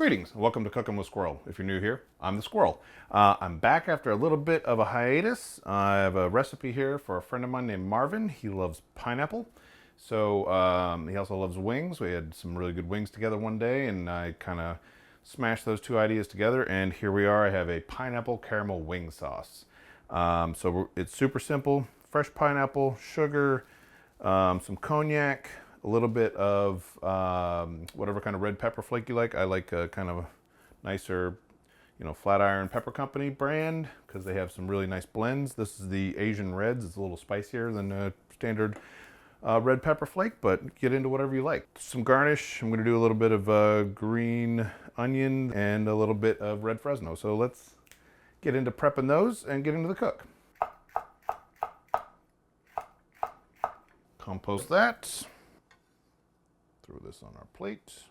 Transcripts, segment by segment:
Greetings, welcome to Cooking with Squirrel. If you're new here, I'm the Squirrel. I'm back after a little bit of a hiatus. I have a recipe here for a friend of mine named Marvin. He loves pineapple. So he also loves wings. We had some really good wings together one day and I kind of smashed those two ideas together, and here we are. I have a pineapple caramel wing sauce. It's super simple. Fresh pineapple, sugar, some cognac, a little bit of whatever kind of red pepper flake you like. I like a kind of nicer, Flatiron Pepper Company brand because they have some really nice blends. This is the Asian Reds. It's a little spicier than standard red pepper flake, but get into whatever you like. Some garnish. I'm going to do a little bit of green onion and a little bit of red fresno. So let's get into prepping those and get into the cook. Compost that. Throw this on our plate.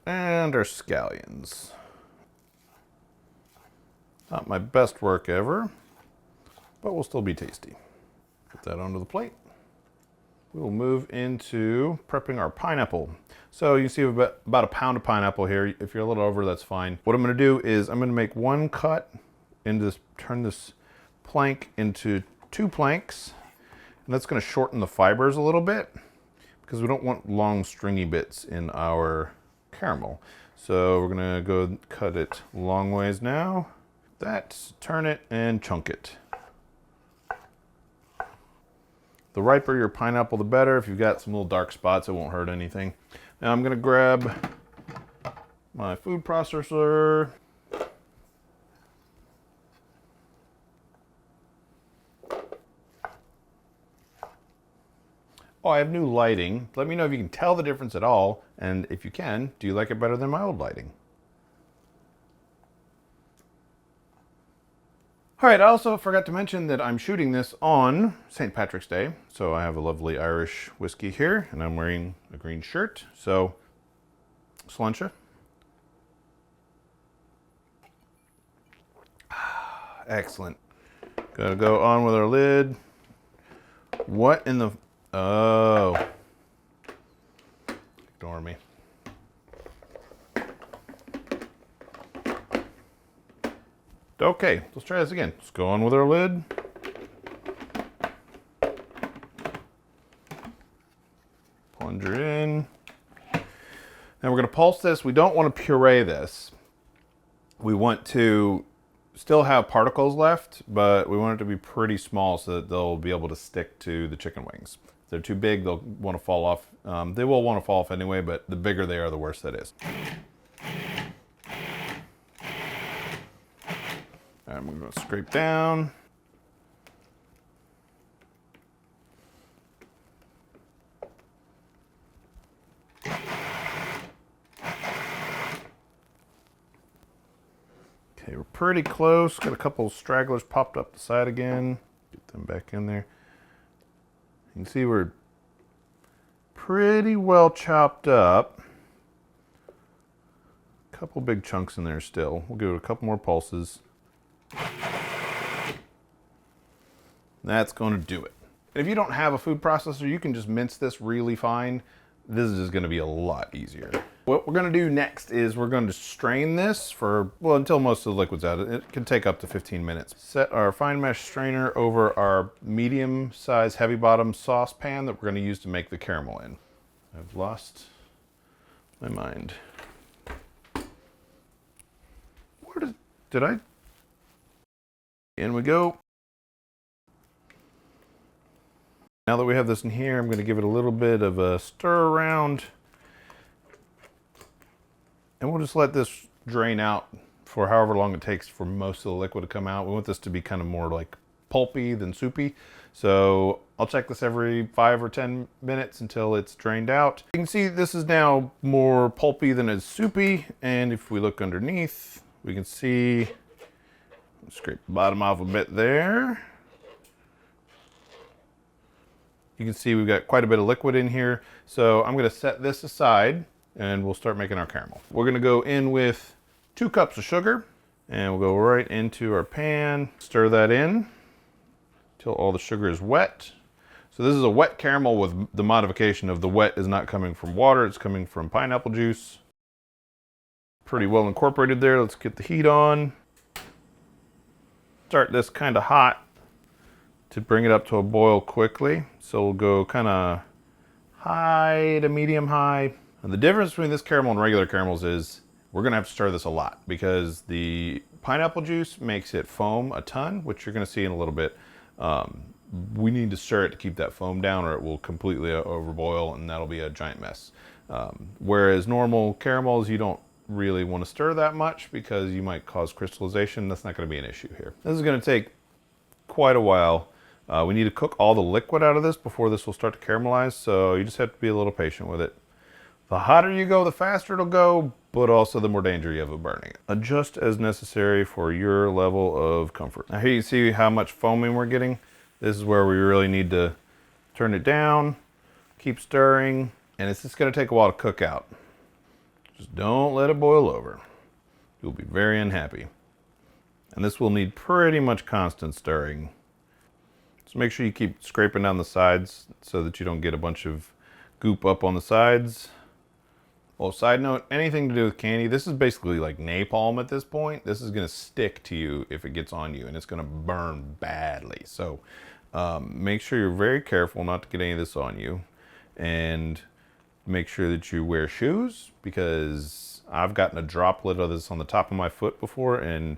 And our scallions. Not my best work ever, but will still be tasty. Put that onto the plate. We will move into prepping our pineapple. So you see about a pound of pineapple here. If you're a little over, that's fine. What I'm gonna do is I'm gonna make one cut into this, turn this plank into 2 planks. And that's gonna shorten the fibers a little bit because we don't want long stringy bits in our caramel. So we're gonna go cut it long ways now. Turn it and chunk it. The riper your pineapple, the better. If you've got some little dark spots, it won't hurt anything. Now I'm gonna grab my food processor. Oh, I have new lighting. Let me know if you can tell the difference at all. And if you can, do you like it better than my old lighting? All right, I also forgot to mention that I'm shooting this on St. Patrick's Day. So I have a lovely Irish whiskey here and I'm wearing a green shirt. So, sláinte. Excellent. Gotta go on with our lid. What in the... Oh. Ignore me. Okay, let's try this again. Let's go on with our lid. Plunger in. Now we're going to pulse this. We don't want to puree this. We want to still have particles left, but we want it to be pretty small so that they'll be able to stick to the chicken wings. If they're too big, they'll want to fall off. They will want to fall off anyway, but the bigger they are, the worse that is. I'm going to scrape down. Okay, we're pretty close. Got a couple of stragglers popped up the side again. Get them back in there. You can see we're pretty well chopped up. A couple big chunks in there still. We'll give it a couple more pulses. That's going to do it. If you don't have a food processor, you can just mince this really fine. This is just going to be a lot easier. What we're going to do next is we're going to strain this for, well, until most of the liquid's out. It can take up to 15 minutes. Set our fine mesh strainer over our medium-sized heavy bottom saucepan that we're going to use to make the caramel in. I've lost my mind. Where did I? In we go. Now that we have this in here, I'm going to give it a little bit of a stir around. And we'll just let this drain out for however long it takes for most of the liquid to come out. We want this to be kind of more like pulpy than soupy. So I'll check this every 5 or 10 minutes until it's drained out. You can see this is now more pulpy than it's soupy. And if we look underneath, we can see, scrape the bottom off a bit there. You can see we've got quite a bit of liquid in here. So I'm going to set this aside and we'll start making our caramel. We're going to go in with 2 cups of sugar and we'll go right into our pan. Stir that in until all the sugar is wet. So this is a wet caramel with the modification of the wet is not coming from water, it's coming from pineapple juice. Pretty well incorporated there. Let's get the heat on. Start this kind of hot to bring it up to a boil quickly. So we'll go kind of high to medium high. And the difference between this caramel and regular caramels is we're gonna have to stir this a lot because the pineapple juice makes it foam a ton, which you're gonna see in a little bit. We need to stir it to keep that foam down or it will completely overboil and that'll be a giant mess. Whereas normal caramels, you don't really want to stir that much because you might cause crystallization. That's not going to be an issue here. This is going to take quite a while. We need to cook all the liquid out of this before this will start to caramelize, so you just have to be a little patient with it. The hotter you go, the faster it'll go, but also the more danger you have of burning it. Adjust as necessary for your level of comfort. Now here you see how much foaming we're getting. This is where we really need to turn it down, keep stirring, and it's just going to take a while to cook out. Just don't let it boil over. You'll be very unhappy. And this will need pretty much constant stirring. So make sure you keep scraping down the sides so that you don't get a bunch of goop up on the sides. Well, side note, anything to do with candy, this is basically like napalm at this point. This is going to stick to you if it gets on you, and it's going to burn badly. So make sure you're very careful not to get any of this on you. And make sure that you wear shoes, because I've gotten a droplet of this on the top of my foot before and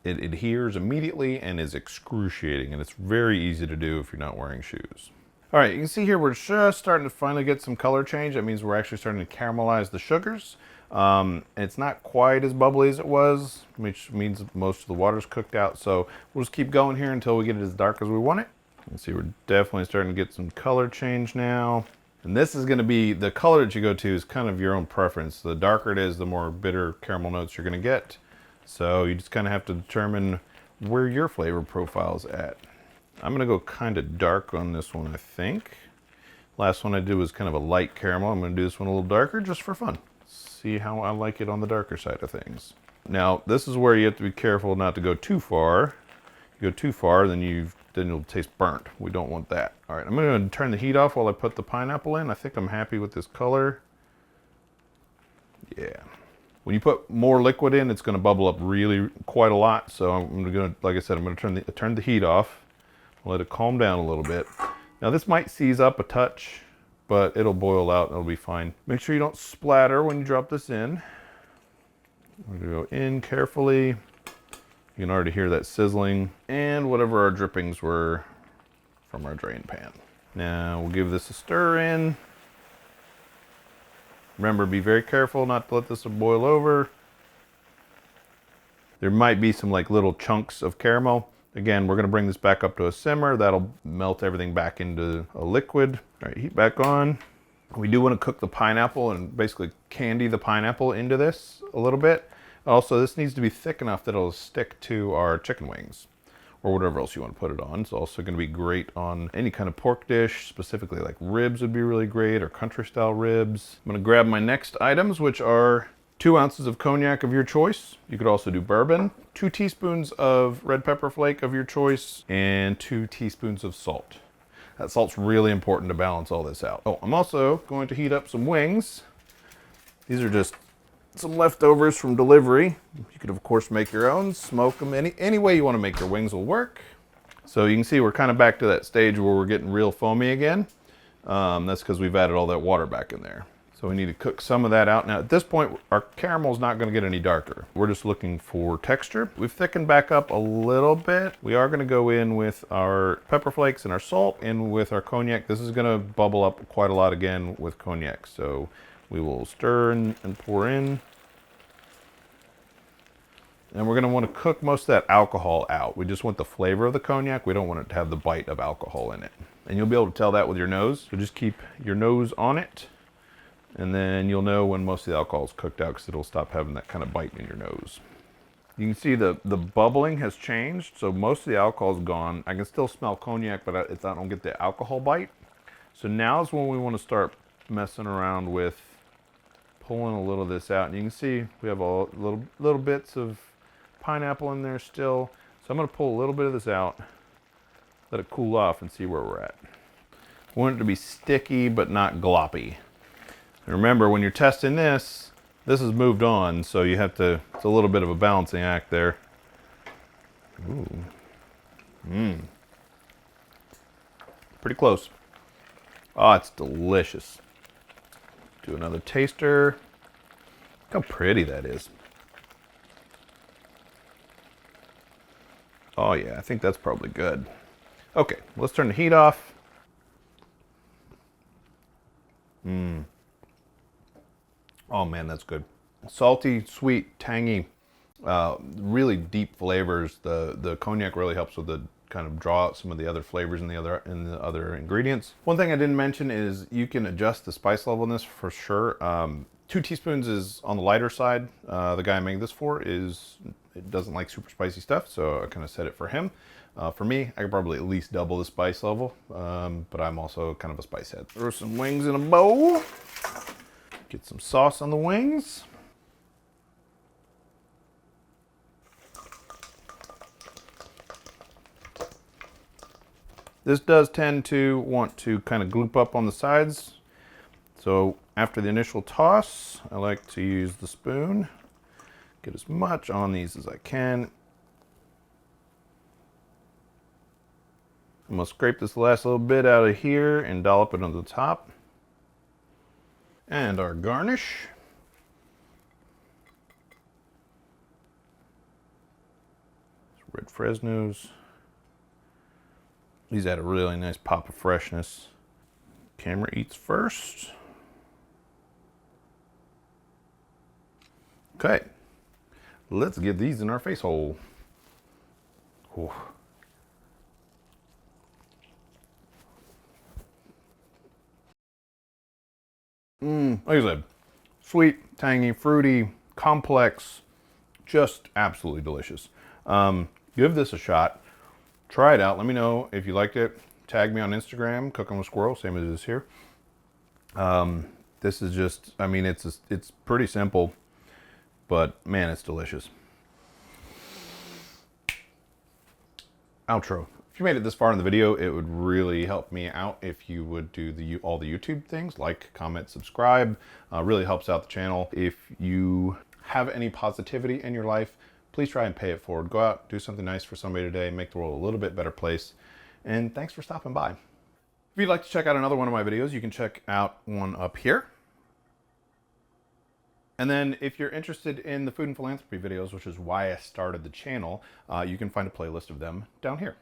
it adheres immediately and is excruciating, and it's very easy to do if you're not wearing shoes. All right, you can see here we're just starting to finally get some color change. That means we're actually starting to caramelize the sugars. It's not quite as bubbly as it was, which means most of the water's cooked out. So we'll just keep going here until we get it as dark as we want it. You can see we're definitely starting to get some color change now. And this is going to be, the color that you go to is kind of your own preference. The darker it is, the more bitter caramel notes you're going to get. So you just kind of have to determine where your flavor profile is at. I'm going to go kind of dark on this one, I think. Last one I did was kind of a light caramel. I'm going to do this one a little darker just for fun. See how I like it on the darker side of things. Now, this is where you have to be careful not to go too far. If you go too far, then it'll taste burnt. We don't want that. All right, I'm going to turn the heat off while I put the pineapple in. I think I'm happy with this color. Yeah. When you put more liquid in, it's going to bubble up really quite a lot. So I'm going to, like I said, I'm going to turn the heat off. Let it calm down a little bit. Now this might seize up a touch, but it'll boil out and it'll be fine. Make sure you don't splatter when you drop this in. We're going to go in carefully. You can already hear that sizzling and whatever our drippings were from our drain pan. Now we'll give this a stir in. Remember, be very careful not to let this boil over. There might be some like little chunks of caramel. Again, we're going to bring this back up to a simmer. That'll melt everything back into a liquid. All right, heat back on. We do want to cook the pineapple and basically candy the pineapple into this a little bit. Also, this needs to be thick enough that it'll stick to our chicken wings or whatever else you want to put it on. It's also going to be great on any kind of pork dish, specifically like ribs would be really great, or country style ribs. I'm going to grab my next items, which are 2 ounces of cognac of your choice. You could also do bourbon, 2 teaspoons of red pepper flake of your choice, and 2 teaspoons of salt. That salt's really important to balance all this out. Oh, I'm also going to heat up some wings. These are just some leftovers from delivery. You could of course make your own, smoke them, any way you want to make your wings will work. So you can see we're kind of back to that stage where we're getting real foamy again. That's because we've added all that water back in there. So we need to cook some of that out. Now at this point, our caramel's not going to get any darker. We're just looking for texture. We've thickened back up a little bit. We are going to go in with our pepper flakes and our salt and with our cognac. This is going to bubble up quite a lot again with cognac. So we will stir and pour in. And we're going to want to cook most of that alcohol out. We just want the flavor of the cognac. We don't want it to have the bite of alcohol in it. And you'll be able to tell that with your nose. So just keep your nose on it. And then you'll know when most of the alcohol is cooked out because it'll stop having that kind of bite in your nose. You can see the bubbling has changed. So most of the alcohol is gone. I can still smell cognac, but I don't get the alcohol bite. So now is when we want to start messing around with pulling a little of this out. And you can see we have a little bits of pineapple in there still. So I'm going to pull a little bit of this out, let it cool off, and see where we're at. We want it to be sticky but not gloppy. And remember, when you're testing this, This has moved on, so you have to, it's a little bit of a balancing act there. Ooh. Pretty close. Oh, it's delicious. Do another taster. Look how pretty that is. Oh yeah, I think that's probably good. Okay, let's turn the heat off. Oh man, that's good. Salty, sweet, tangy, really deep flavors. The cognac really helps with the kind of draw out some of the other flavors in the other ingredients. One thing I didn't mention is you can adjust the spice level in this for sure. 2 teaspoons is on the lighter side. The guy I made this for it doesn't like super spicy stuff, so I kind of set it for him. For me, I could probably at least double the spice level, but I'm also kind of a spice head. Throw some wings in a bowl. Get some sauce on the wings. This does tend to want to kind of gloop up on the sides. So after the initial toss, I like to use the spoon. Get as much on these as I can. I'm gonna scrape this last little bit out of here and dollop it on the top. And our garnish. Red fresnos. These add a really nice pop of freshness. Camera eats first. Okay, let's get these in our face hole. Ooh. Like I said, sweet, tangy, fruity, complex, just absolutely delicious. Give this a shot. Try it out. Let me know if you liked it. Tag me on Instagram, Cooking with Squirrel, same as it is here. This is just, I mean, it's pretty simple, but man, it's delicious. Outro. If you made it this far in the video, it would really help me out if you would do all the YouTube things, like, comment, subscribe. Really helps out the channel. If you have any positivity in your life, please try and pay it forward. Go out, do something nice for somebody today, make the world a little bit better place. And thanks for stopping by. If you'd like to check out another one of my videos, you can check out one up here. And then if you're interested in the food and philanthropy videos, which is why I started the channel, you can find a playlist of them down here.